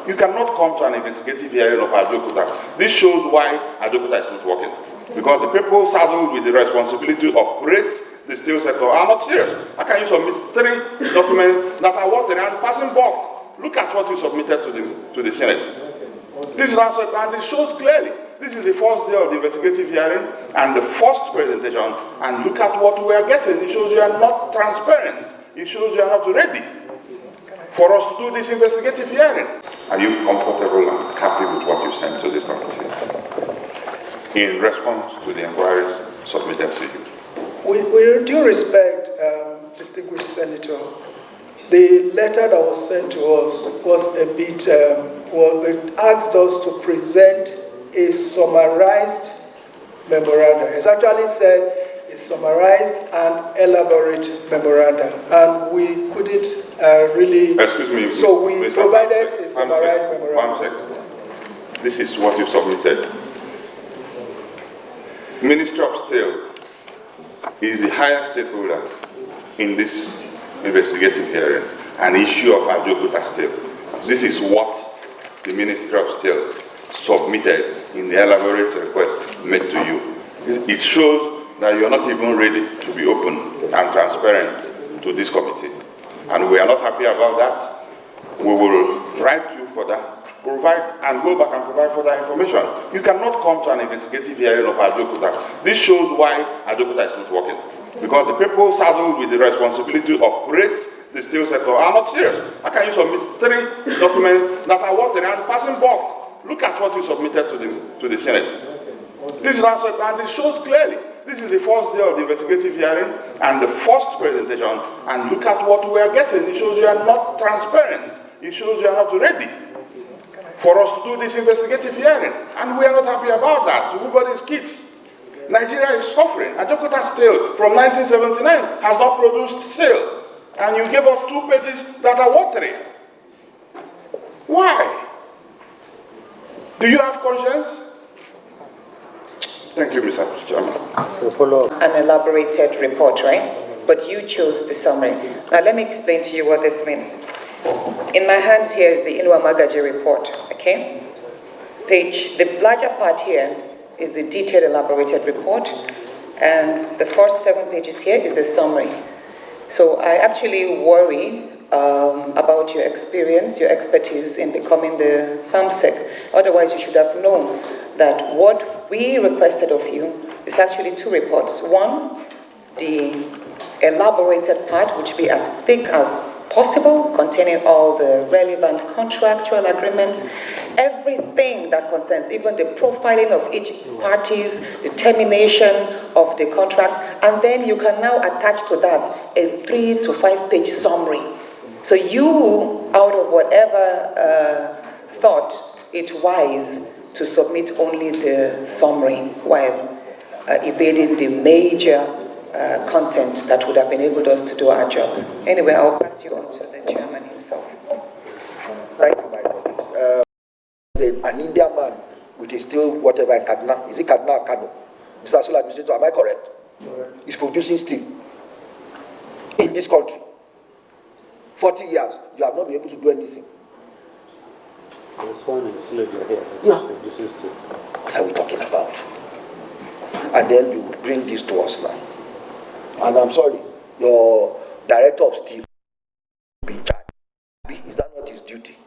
You cannot come to an investigative hearing of Ajaokuta. This shows why Ajaokuta is not working. Because the people saddled with the responsibility of create the steel sector are not serious. How can you submit 3 documents that are watery and passing bulk? Look at what you submitted to the Senate. This is answered, and it shows clearly. This is the first day of the investigative hearing and the first presentation, and look at what we are getting. It shows you are not transparent. It shows you are not ready for us to do this investigative hearing. Are you comfortable and happy with what you sent to this committee in response to the inquiries submitted to you? With due respect, distinguished Senator, the letter that was sent to us was a bit, it asked us to present a summarized memorandum. It's actually said a summarized and elaborate memorandum, and we couldn't really. Excuse me. So we provided a summarized memorandum. 1 second. This is what you submitted. Ministry of Steel is the highest stakeholder in this investigative hearing, an issue of Ajaokuta Steel. This is what the Ministry of Steel submitted in the elaborate request made to you. It shows that you are not even ready to be open and transparent to this committee. And we are not happy about that. We will write you for that, provide and go back and provide further information. You cannot come to an investigative hearing of Ajaokuta. This shows why Ajaokuta is not working. Because the people saddled with the responsibility of create the steel sector are not serious. How can you submit 3 documents that are watery and passing bulk? Look at what you submitted to the Senate. This is answered, and it shows clearly. This is the first day of the investigative hearing and the first presentation, and look at what we are getting. It shows you are not transparent. It shows you are not ready for us to do this investigative hearing, and we are not happy about that. Everybody's kids. Nigeria is suffering. Ajaokuta Steel from 1979 has not produced steel, and you gave us 2 pages that are watery. Why? Do you have conscience? Thank you, Mr. Chairman. An elaborated report, right? But you chose the summary. Now let me explain to you what this means. In my hands here is the Inua Magaji report, okay? The larger part here is the detailed elaborated report, and the first 7 pages here is the summary. So I actually worry about your experience, your expertise in becoming the FAMSEC. Otherwise, you should have known that what we requested of you is actually 2 reports. One, the elaborated part, which be as thick as possible, containing all the relevant contractual agreements, everything that concerns, even the profiling of each parties, the termination of the contract, and then you can now attach to that a 3 to 5 page summary. So you, out of whatever thought it wise to submit only the summary while evading the major content that would have enabled us to do our job. Anyway, I'll pass you on to the chairman himself. Thank you, my colleagues. An Indian man with a steel whatever in Kaduna, is it Kaduna or Kano? Mr. Solar Administrator, am I correct? Correct. Is producing steel in this country. 40 years, you have not been able to do anything. This one is here. Yeah. What are we talking about? And then you bring this to us now. And I'm sorry, your director of steel will be in charge. Is that not his duty?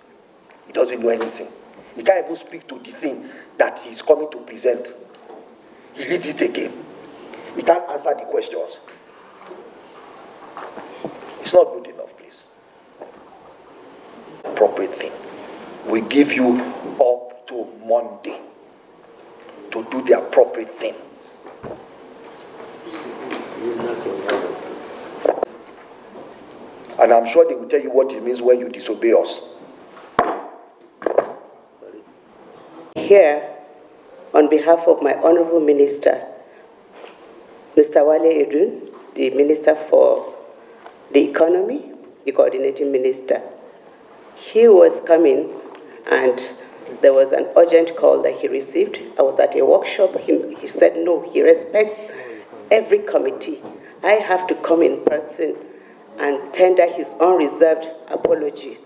He doesn't know anything. He can't even speak to the thing that he's coming to present. He reads it again. He can't answer the questions. It's not good enough, please. Appropriate thing. We give you up to Monday to do the appropriate thing. And I'm sure they will tell you what it means when you disobey us. Here, on behalf of my Honorable Minister, Mr. Wale Edun, the Minister for the Economy, the Coordinating Minister, he was coming and there was an urgent call that he received. I was at a workshop. He said no, he respects every committee. I have to come in person and tender his unreserved apology.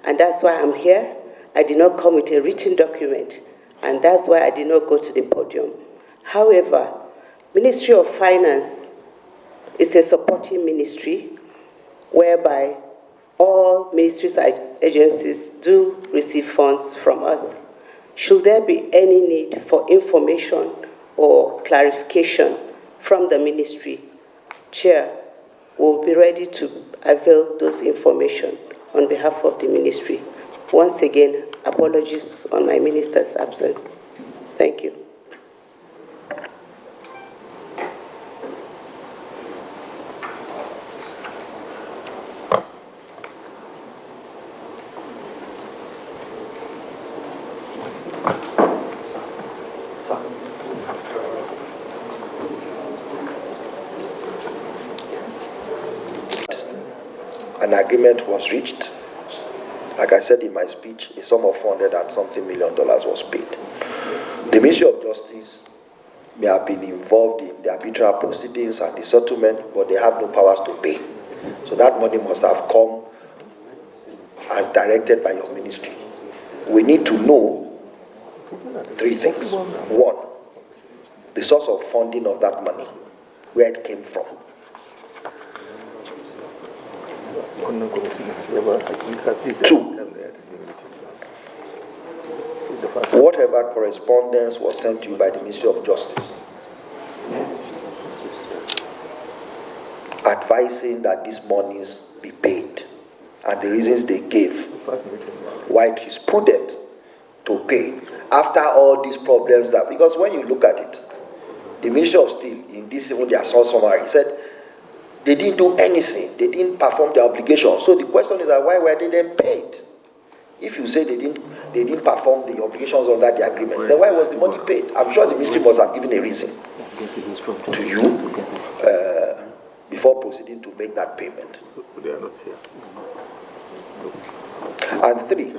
And that's why I'm here. I did not come with a written document, and that's why I did not go to the podium. However, Ministry of Finance is a supporting ministry whereby all ministries and agencies do receive funds from us. Should there be any need for information or clarification from the ministry, Chair will be ready to avail those information on behalf of the ministry. Once again, apologies on my minister's absence. Thank you. An agreement was reached. Like I said in my speech, a sum of $400 and something million was paid. The Ministry of Justice may have been involved in the arbitral proceedings and the settlement, but they have no powers to pay. So that money must have come as directed by your ministry. We need to know three things. One, the source of funding of that money, where it came from. Two, whatever correspondence was sent to you by the Ministry of Justice advising that these monies be paid and the reasons they gave why it is prudent to pay after all these problems that, because when you look at it, the Ministry of Steel in this, when their source summary said they didn't do anything, they didn't perform their obligation. So the question is that why were they then paid? If you say they didn't perform the obligations under the agreement, then why was the money paid? I'm sure the ministry must have given a reason to you before proceeding to make that payment. They are not here. And three,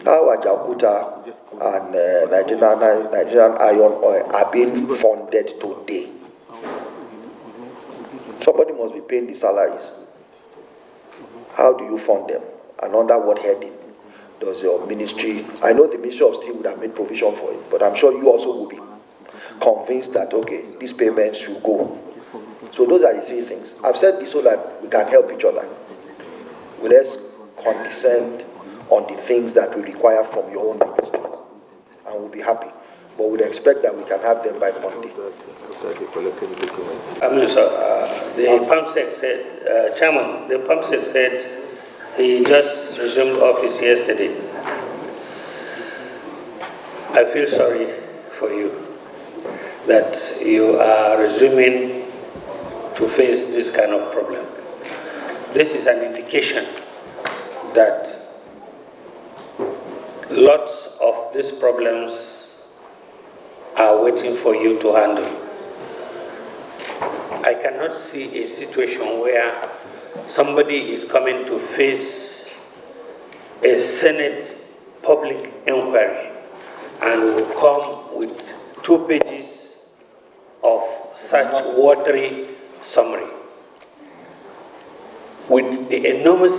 how Ajaokuta and Nigerian Iron Oil are being funded today. Somebody must be paying the salaries. How do you fund them? And under what heading does your ministry? I know the Ministry of Steel would have made provision for it, but I'm sure you also will be convinced that, okay, these payments should go. So those are the three things. I've said this so that we can help each other. Let's condescend on the things that we require from your own ministry, and we'll be happy. But we'd expect that we can have them by Monday. The PAMSEC said, Chairman, the PAMSEC said he just resumed office yesterday. I feel sorry for you that you are resuming to face this kind of problem. This is an indication that lots of these problems are waiting for you to handle. I cannot see a situation where somebody is coming to face a Senate public inquiry and will come with 2 pages of such watery summary with the enormous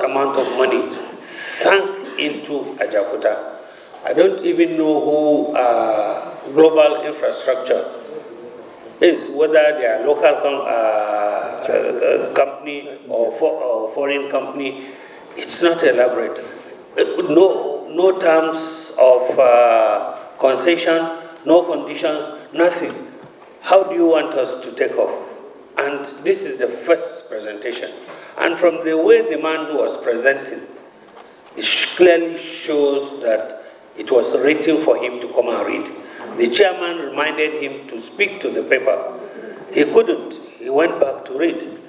amount of money sunk into Ajaokuta. I don't even know who Global Infrastructure is, whether they are local company or foreign company. It's not elaborate. No terms of concession, no conditions, nothing. How do you want us to take off? And this is the first presentation. And from the way the man was presenting, it clearly shows that it was written for him to come and read. The chairman reminded him to speak to the paper. He couldn't. He went back to read.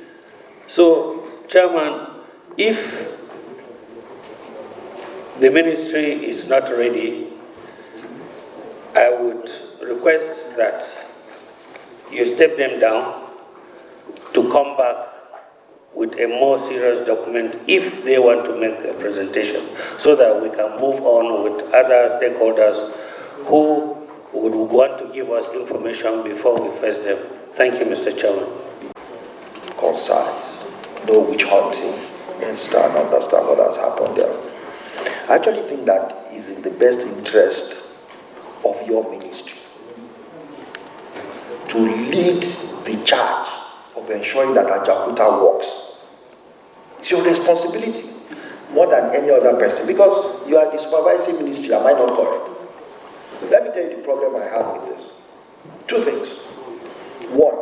So, Chairman, if the ministry is not ready, I would request that you step them down to come back with a more serious document if they want to make a presentation, so that we can move on with other stakeholders who would want to give us information before we face them. Thank you, Mr. Chairman. Concise, know which hunting, and understand what has happened there. I actually think that is in the best interest of your ministry to lead the charge of ensuring that Ajaokuta works. It's your responsibility more than any other person, because you are the supervising ministry. Am I not correct? Let me tell you the problem I have with this. Two things. One,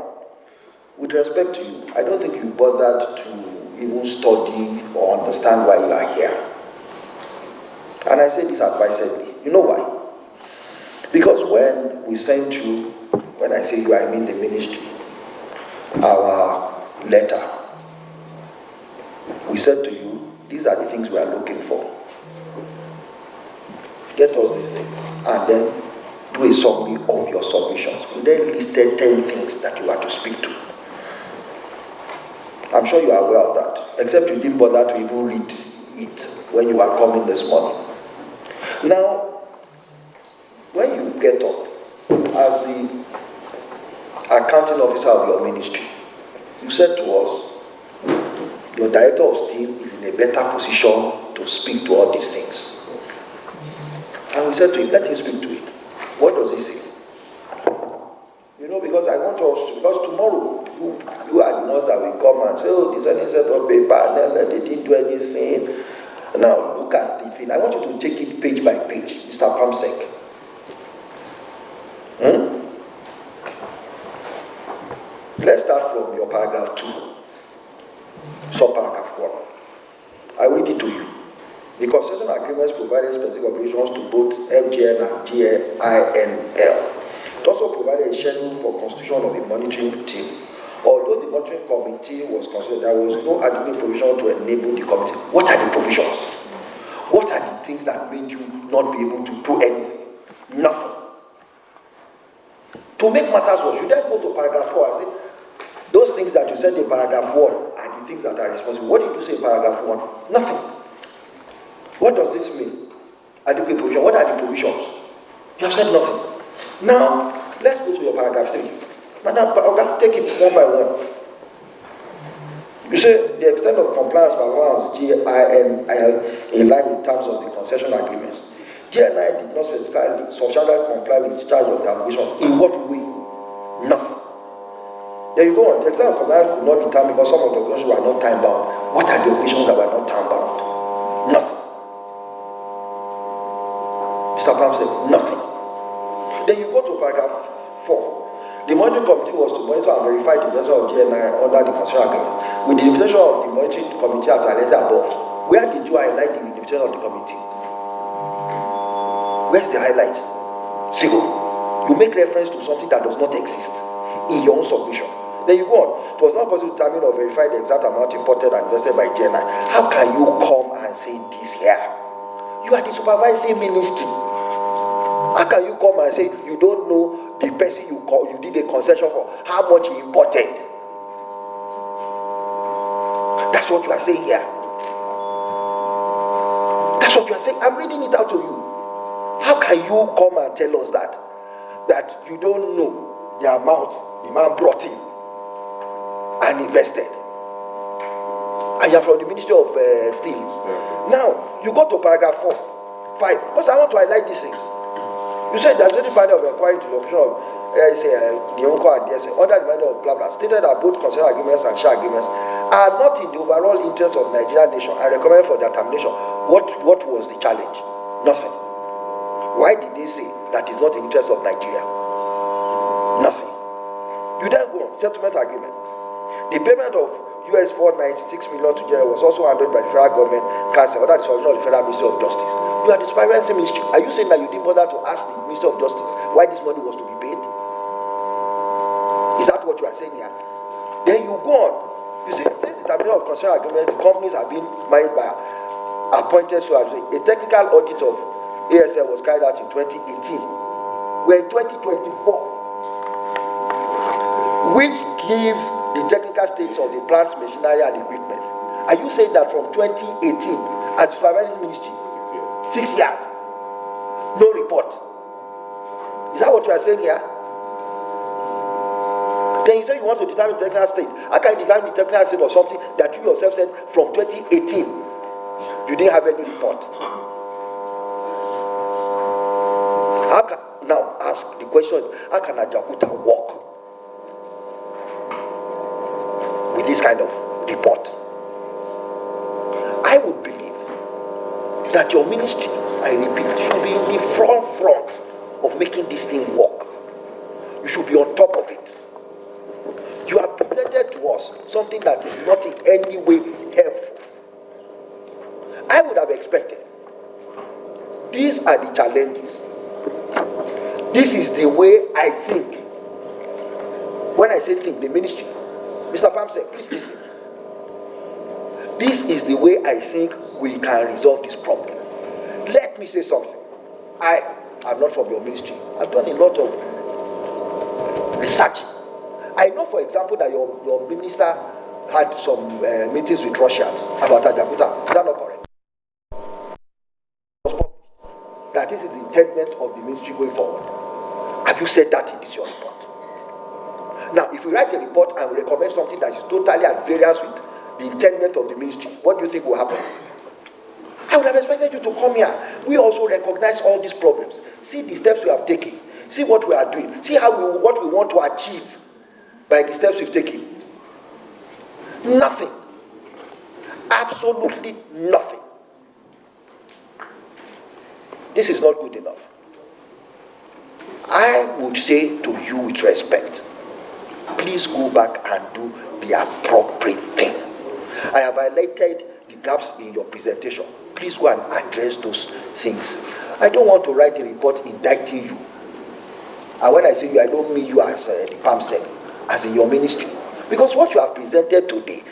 with respect to you, I don't think you bothered to even study or understand why you are here. And I say this advisedly. You know why? Because when we sent you, when I say you, I mean the ministry, our letter, we said to you, these are the things we are looking for. Get us these things, and then do a summary of your submissions. We then listed 10 things that you are to speak to. I'm sure you are aware of that, except you didn't bother to even read it when you were coming this morning. Now, when you get up as the accounting officer of your ministry, you said to us, your director of steel is in a better position to speak to all these things. And we said to him, let him speak to it. What does he say? You know, because I want us, because tomorrow, you are the ones that will come and say, oh, there's any set of paper, and they didn't do anything. Now, look at the thing. I want you to take it page by page, Mr. Pamsek. Let's start from your paragraph 2, subparagraph 1. I read it to you. The concession agreements provided specific operations to both FGN and GINL. It also provided a schedule for constitution of a monitoring team. Although the monitoring committee was considered, there was no adequate provision to enable the committee. What are the provisions? What are the things that made you not be able to do anything? Nothing. To make matters worse, you then go to paragraph 4 and say, those things that you said in paragraph 1 are the things that are responsible. What did you say in paragraph 1? Nothing. What does this mean? Adequate provision. What are the provisions? You have said nothing. Now, let's go to your paragraph 3. Madam, take it one by one. You say the extent of compliance by one GINL in line with terms of the concession agreements. GNI did not substantially comply with the charge of the obligations. In what way? Nothing. There you go on. The extent of compliance could not be time because some of the obligations were not time bound. What are the obligations that were not time bound? Nothing. Mr. Pam said nothing. Then you go to paragraph 4. The monitoring committee was to monitor and verify the vessel of GNI under the concession agreement. With the invitation of the monitoring committee as highlighted above, where did you highlight the invitation of the committee? Where's the highlight? Zero. You make reference to something that does not exist in your own submission. Then you go on. It was not possible to determine or verify the exact amount imported and invested by GNI. How can you come and say this here? You are the supervising ministry. How can you come and say you don't know the person you did a concession for, how much he imported? That's what you are saying here. That's what you are saying. I'm reading it out to you. How can you come and tell us that you don't know the amount the man brought in and invested? And you're from the Ministry of Steel. Now, you go to paragraph 4, 5, because I want to highlight these things. You said that any panel of inquiry to the operation of the uncle and DSA under the manual of blah blah stated that both concession agreements and share agreements are not in the overall interest of Nigerian nation and recommended for their termination. What was the challenge? Nothing. Why did they say that is not in the interest of Nigeria? Nothing. You then go on, settlement agreement. The payment of US $496 million to General was also handled by the federal government council under the supervision of the Federal Ministry of Justice. You are the supervising ministry. Are you saying that you didn't bother to ask the Ministry of Justice why this money was to be paid? Is that what you are saying here? Then you go on. You say, since the termination of concession agreements, the companies have been managed by appointed so as a technical audit of ASL was carried out in 2018. We're in 2024, which give the technical states of the plants, machinery, and equipment. Are you saying that from 2018, as supervising ministry, 6 years, no report? Is that what you are saying here? Then you say you want to determine the technical state. How can you determine the technical state of something that you yourself said from 2018 you didn't have any report? Now ask the question is, how can Ajaokuta work with this kind of report? I would believe that your ministry, I repeat, should be in the front of making this thing work. You should be on top of it. You have presented to us something that is not in any way helpful. I would have expected. These are the challenges. This is the way I think. When I say think, the ministry, Mr. Famsek, please listen. This is the way I think we can resolve this problem. Let me say something. I am not from your ministry. I've done a lot of research. I know, for example, that your minister had some meetings with Russians about Ajaokuta. Is that not correct? That this is the intent of the ministry going forward. Have you said that in this your report? Now, if we write a report and we recommend something that is totally at variance with the intent of the ministry, what do you think will happen? I would have expected you to come here. We also recognize all these problems. See the steps we have taken. See what we are doing. See what we want to achieve by the steps we've taken. Nothing. Absolutely nothing. This is not good enough. I would say to you with respect, please go back and do the appropriate thing. I have highlighted the gaps in your presentation. Please go and address those things. I don't want to write a report indicting you. And when I say you, I don't mean you as the PAMSEC, as in your ministry. Because what you have presented today,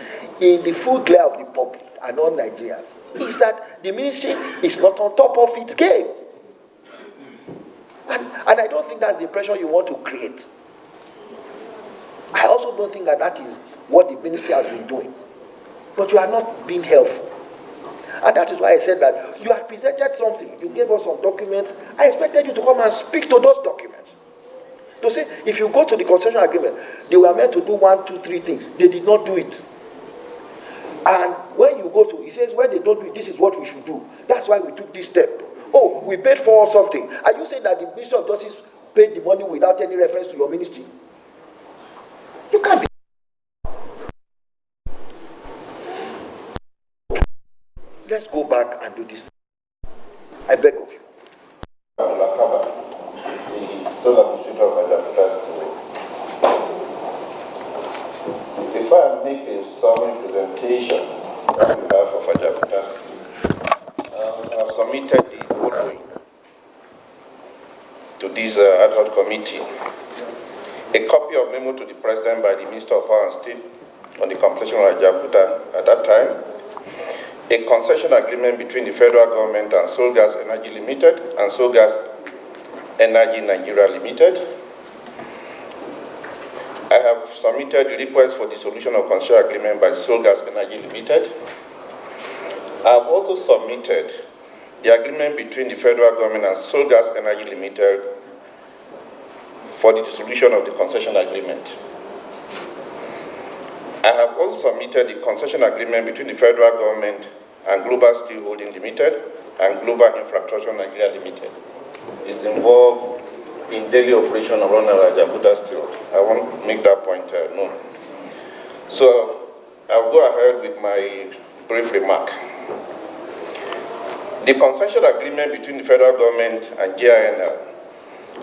in the full glare of the public and all Nigerians, is that the ministry is not on top of its game. And I don't think that's the impression you want to create. I also don't think that that is what the ministry has been doing. But you are not being helpful. And that is why I said that you have presented something. You gave us some documents. I expected you to come and speak to those documents. To say, if you go to the concession agreement, they were meant to do 1, 2, 3 things. They did not do it. And when you go to, he says, when they don't do it, this is what we should do. That's why we took this step. Oh, we paid for something. Are you saying that the Ministry of Justice paid the money without any reference to your ministry? You can't be. Let's go back and do this. I beg of you. The sole administrator of Ajaokuta If I make a summary presentation on behalf of Ajaokuta, I have submitted the following to this ad hoc committee. A copy of memo to the President by the Minister of Power and State on the completion of Ajaokuta at that time. A concession agreement between the federal government and Seoul Gas Energy Limited and Seoul Gas Energy Nigeria Limited. I have submitted the request for dissolution of concession agreement by Seoul Gas Energy Limited. I have also submitted the agreement between the federal government and Seoul Gas Energy Limited for the dissolution of the concession agreement. I have also submitted the concession agreement between the federal government and Global Steel Holding Limited and Global Infrastructure Nigeria Limited. It's involved in daily operation around Ajaokuta Steel. I want to make that point known. So I'll go ahead with my brief remark. The concession agreement between the federal government and JINL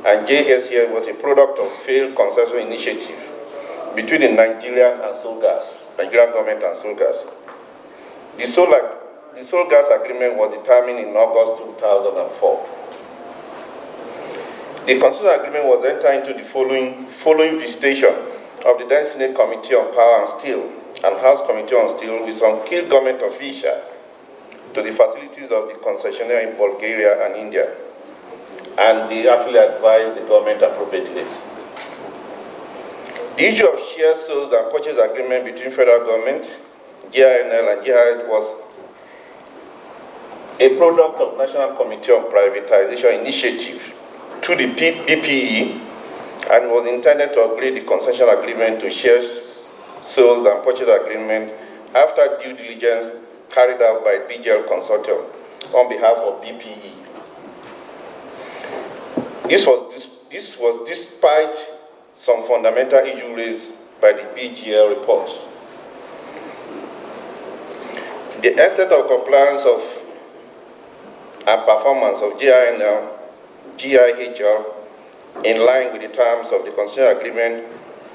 and JSCL was a product of failed concession initiative between the Nigerian government and Seoul Gas. The Seoul Gas agreement was determined in August 2004. The concession agreement was entered into the following visitation of the then Senate Committee on Power and Steel and House Committee on Steel with some key government officials to the facilities of the concessionaire in Bulgaria and India. And they actually advised the government appropriately. The issue of share sales and purchase agreement between federal government, JINL and JIH was a product of National Committee on Privatization Initiative to the BPE and was intended to upgrade the concession agreement to share sales and purchase agreement after due diligence carried out by BGL Consortium on behalf of BPE. This was despite some fundamental issues raised by the BGL report. The extent of compliance of and performance of GINL, GIHL in line with the terms of the concession agreement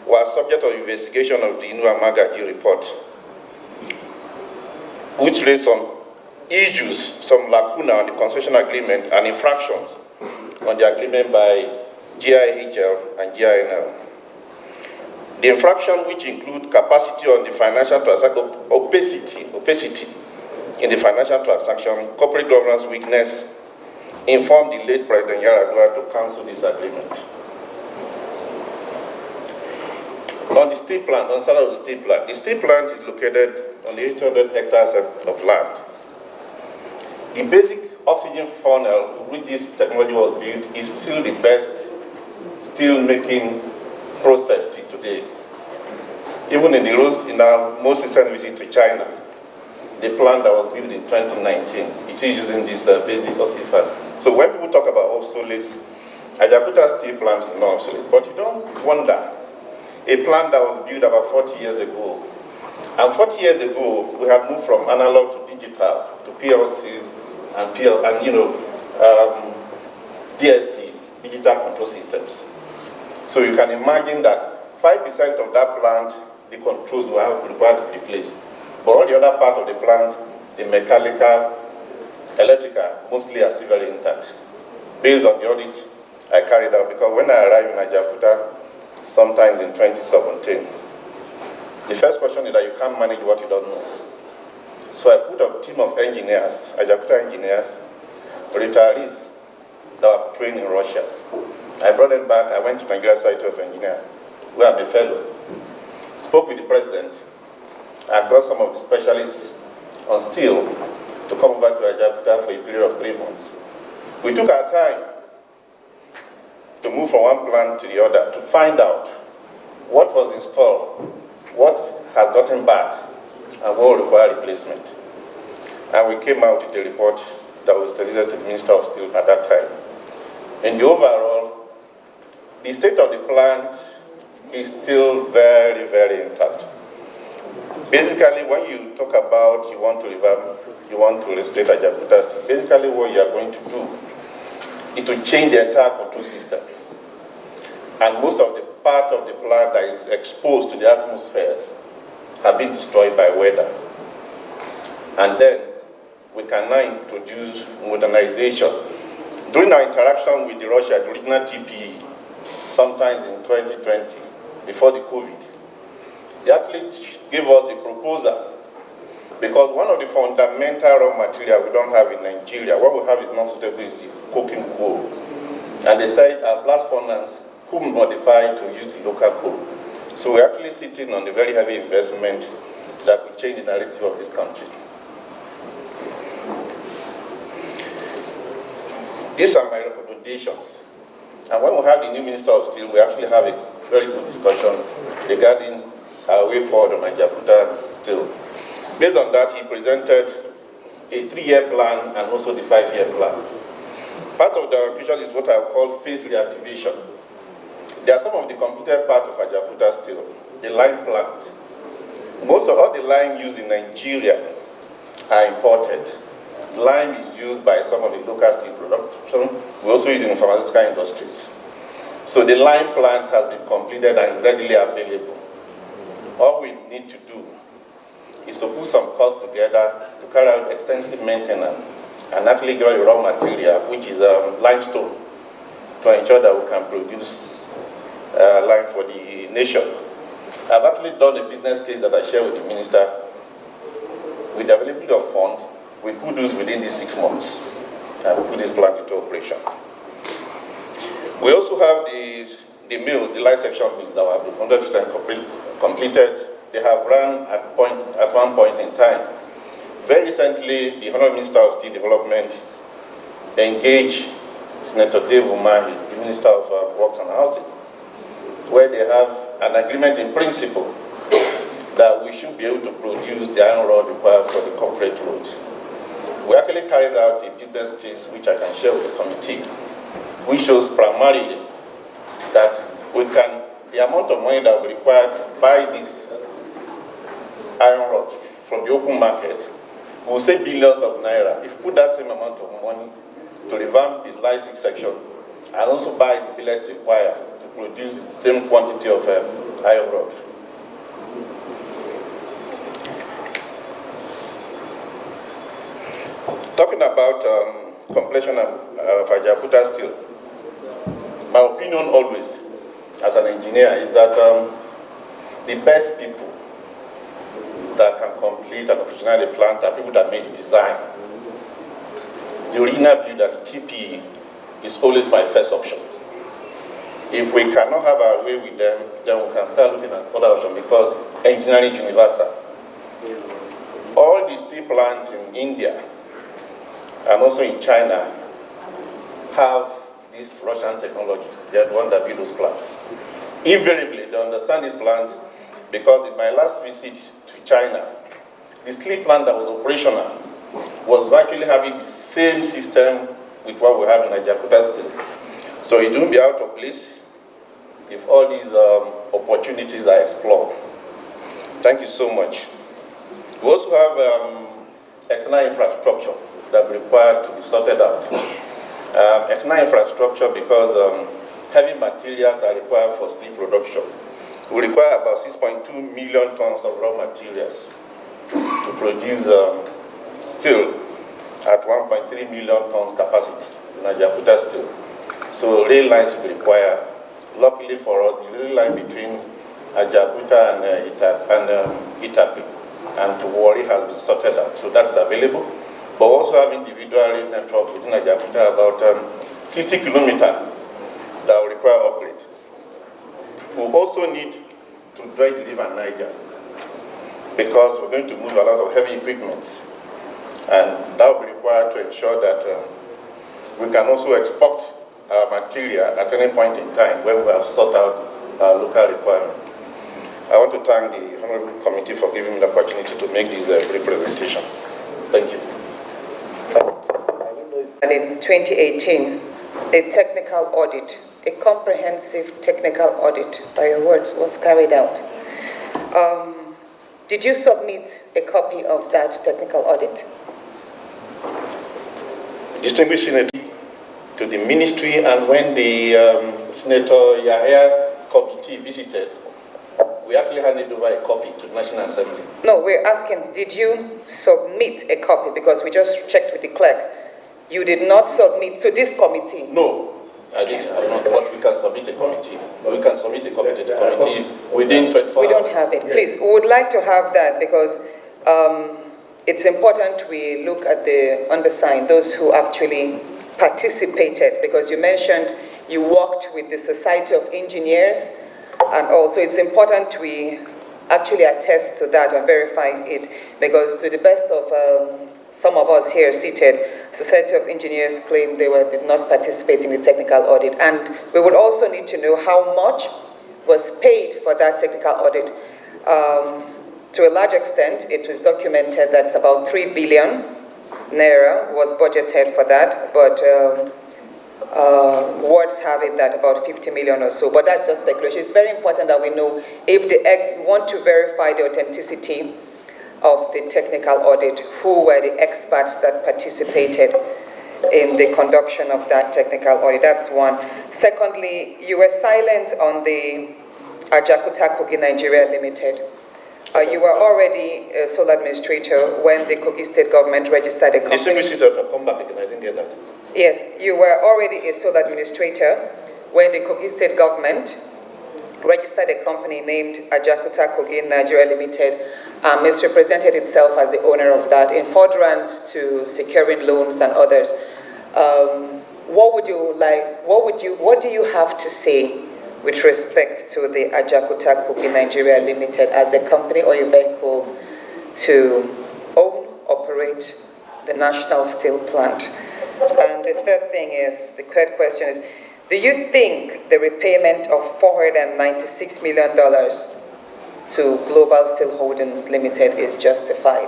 was subject of investigation of the Inuamagaji report, which raised some issues, some lacuna on the concession agreement and infractions on the agreement by GIHL and GINL. The infraction, which include capacity on the financial transaction, opacity in the financial transaction, corporate governance weakness, informed the late President Yaradua to cancel this agreement. On the steel plant, on the side of the steel plant is located on the 800 hectares of land. The basic oxygen funnel with which this technology was built is still the best steel making process today. Even in our most recent visit to China, the plant that was built in 2019 is still using this basic oxygen funnel. So when people talk about obsolete, Ajaokuta steel plants is not obsolete, but you don't wonder a plant that was built about 40 years ago. And 40 years ago, we had moved from analog to digital, to PLCs and DSC, digital control systems. So you can imagine that 5% of that plant, the controls will have required to be replaced. But all the other part of the plant, the mechanical, electrical, mostly are still very intact. Based on the audit I carried out, because when I arrived in Ajaokuta, sometimes in 2017, the first question is that you can't manage what you don't know. So I put a team of engineers, Ajaokuta engineers, retirees that were trained in Russia. I brought them back. I went to Nigeria Society of Engineers, where I'm a fellow. Spoke with the president. I got some of the specialists on steel to come over to Ajaokuta for a period of 3 months. We took our time to move from one plant to the other to find out what was installed, what has gotten bad, and what will require replacement. And we came out with a report that was presented to the Minister of Steel at that time. In the overall, the state of the plant is still very, very intact. Basically, when you talk about you want to revamp, you want to restate Ajaokuta, basically what you are going to do is to change the entire control system. And most of the part of the plant that is exposed to the atmospheres have been destroyed by weather. And then we can now introduce modernization. During our interaction with the Russia, the original TPE, sometimes in 2020, before the COVID, they actually gave us a proposal, because one of the fundamental raw material we don't have in Nigeria, what we have is not suitable, is coking coal. And they said our blast furnace could modify to use the local coal. So we're actually sitting on a very heavy investment that will change the narrative of this country. These are my recommendations. And when we have the new Minister of Steel, we actually have a very good discussion regarding our way forward on Ajaokuta Steel. Based on that, he presented a 3-year plan and also the 5-year plan. Part of the vision is what I call phase reactivation. There are some of the completed parts of Ajaokuta Steel, the lime plant. Most of all the lime used in Nigeria are imported. Lime is used by some of the local steel production. We also use it in pharmaceutical industries. So the lime plant has been completed and is readily available. All we need to do is to put some costs together to carry out extensive maintenance and actually get the raw material, which is limestone, to ensure that we can produce lime for the nation. I've actually done a business case that I shared with the minister. With the availability of funds, we could do this within these 6 months and we put this plant into operation. We also have the mills, the light section mills that have been 100% completed. They have run at one point in time. Very recently, the Honorable Minister of Steel Development engaged Senator Dave Umahi, the Minister of Works and Housing, where they have an agreement in principle that we should be able to produce the iron rod required for the corporate roads. We actually carried out a business case which I can share with the committee which shows primarily that the amount of money that will be required to buy this iron rods from the open market, we'll say billions of naira. If you put that same amount of money to revamp the licensing section and also buy the billets required to produce the same quantity of iron rod. Talking about completion of Ajaokuta Steel, my opinion always, as an engineer, is that the best people that can complete and operationalize the plant are people that made the design. The original builder, the TPE, is always my first option. If we cannot have our way with them, then we can start looking at other options because engineering is universal. All the steel plants in India and also in China have this Russian technology. They are the ones that build those plants. Invariably, they understand this plant because in my last visit to China, the steel plant that was operational was actually having the same system with what we have in Ajaokuta Steel. So it won't be out of place if all these opportunities are explored. Thank you so much. We also have external infrastructure that requires to be sorted out. External infrastructure because heavy materials are required for steel production. We require about 6.2 million tons of raw materials to produce steel at 1.3 million tons capacity in Ajaokuta Steel. So rail lines will be required. Luckily for us, the rail line between Ajaokuta and Itapi and to Warri has been sorted out, so that's available. But also have individual rail network within Ajaokuta about 60 kilometers that will require upgrade. We also need to dredge the river Niger because we're going to move a lot of heavy equipment, and that will be required to ensure that we can also export our material at any point in time when we have sought out our local requirement. I want to thank the Honorable Committee for giving me the opportunity to make this brief presentation. Thank you. And in 2018, a technical audit, a comprehensive technical audit, by your words, was carried out. Did you submit a copy of that technical audit? Distinguished Senator, to the ministry, and when the Senator Yahya committee visited, we actually handed over a copy to the National Assembly. No, we're asking, did you submit a copy? Because we just checked with the clerk. You did not submit to this committee? No, I didn't. I don't know what we can submit a committee. We can submit a copy to the committee within 24 hours. We don't have it. Please, we would like to have that because it's important we look at the undersigned, those who actually participated, because you mentioned you worked with the Society of Engineers, and also it's important we actually attest to that and verify it, because to the best of some of us here seated, Society of Engineers claim they did not participate in the technical audit, and we would also need to know how much was paid for that technical audit. To a large extent, it was documented that it's about 3 billion naira was budgeted for that, but words have it that about 50 million or so, but that's just speculation. It's very important that we know if we want to verify the authenticity of the technical audit, who were the experts that participated in the conduction of that technical audit. That's one. Secondly, you were silent on the Ajaokuta Kogi Nigeria Limited. You were already a sole administrator when the Kogi State government registered a company. Distinguished Senator, come back again, I didn't get that. Yes, you were already a sole administrator when the Kogi State government registered a company named Ajaokuta Kogi Nigeria Limited, misrepresented itself as the owner of that in furtherance to securing loans and others. What do you have to say with respect to the Ajaokuta Kogi Nigeria Limited as a company or a vehicle to own, operate the national steel plant? And the third thing is, the third question is, do you think the repayment of $496 million to Global Steel Holdings Limited is justified?